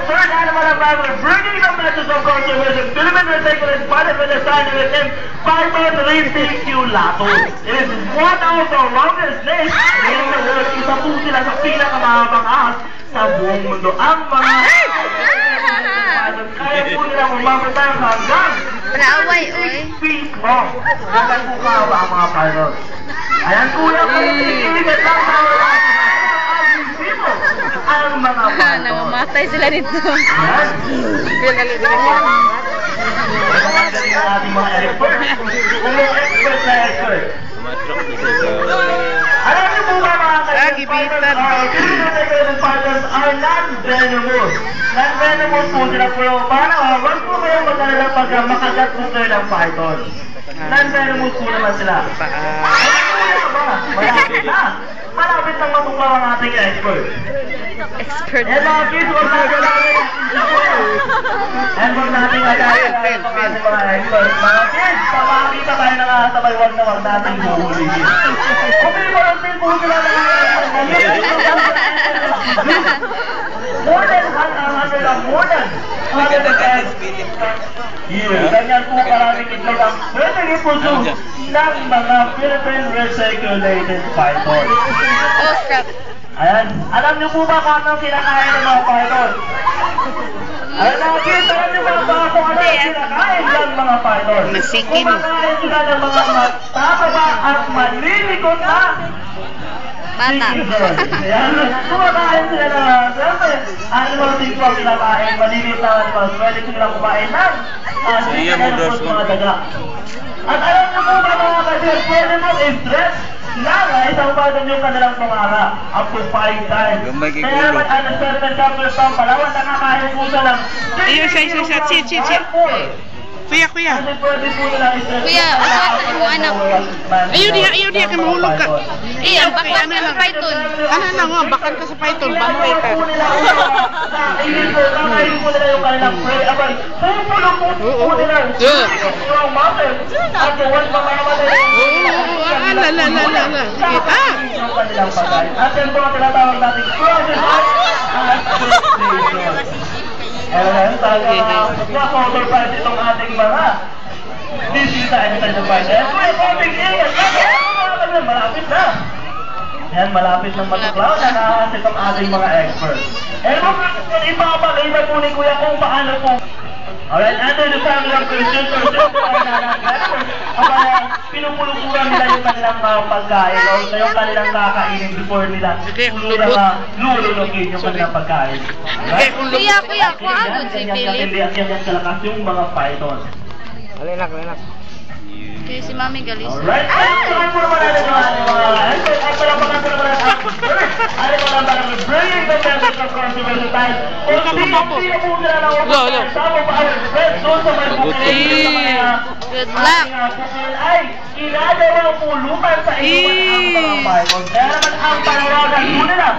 Third animal of Bible, bringing the message of conservation, Philippine Recycling Party for the sign within Python Reticulatus. It is one of the longest names in the world. Isa po sila sa pinakamahabang ahas sa buong mundo. Ang mga kaya po nila mamamatayan hanggang 6 feet long. Hanggang po kahaba ang mga Python. Ayan kuya po, tingin lang sa ang mga Python. Nangamatay sila nito. Ayan. Ating mga expert. Expert na expert. Alam niyo po ba mga Pythons are non-venomous. Non-venomous po sila po. Paano? Wag po kayong magkalala pag makagat po kayo ng Python. Non-venomous po naman sila. Malapit na. Malapit nang matuklaw ang ating expert. Expert. Yan mga kids, huwag natin natin. And huwag natin agad mga expert. Mga kids, papakita tayo ng asabay, huwag na huwag natin huhulihin. Okay, walang din po sila ng more than 100 years. Ganyan po karaming itlog ang pwede i-produce ng mga Philippine Reticulated Python. Oh, crap. Ayan. Alam niyo po ba kung anong kinakain ng mga Python? Ayan mga kids, alam niyo ba kung ano ang kinakain ng mga Python? Kumakain sila ng mga matataba at malilikot na bata. Ayan. Kumakain sila ng animal things po kinakain, malilikot na animals. Pwede sila kumain ng mga daga. At alam niyo po ba mga kids, pwede mo i-stress lang isang badan yung kanilang pangara up to 5 times. Kaya naman ang certain chapters ng Palawan, nakakain po siya lang. Ayun, siya. Kuya. Kasi pwede po nila i-stress. Kuya, yung anak. Ayaw diya, kay mahulog ka. Ang baklas ka sa Python. Ano na nga, bakal ka sa Python, bantay ka. Kakain po nila yung kanilang prey. Abay, pupulong po nila yung mother. At huwag mamamatay. Kita. Yung kanilang pagkain. At yan po ang tinatawag natin process at frustration. Ayan, na-counterpart itong ating mga bisita inside the fight. Ayan po yung konting ingat. Malapit na. Ayan, malapit ng matuklaw na nahahas itong ating mga experts. Ayan po, ipapakita po ni Kuya kung paano po. Alright, under the family of Christian persons ay nananagay. Pinupulupuran nila yung kanilang pagkain o yung kanilang kakainin before nila lululokin yung kanilang pagkain. Kuya, kung agad si Philip. Ganyan kalakas yung mga Python. Alinak. Kaya si Mami galis. Alright, ayun po naman natin yung ating mga expert. At palapakan po naman natin ay mga parang bringing the message of conservation time. Kung sino po sila na ulit, sama pa ang red doon sa may bukay. Good luck. Ay, inagawa ang pulutan sa inuman ang mga Python. Kaya naman ang panawagan po nila.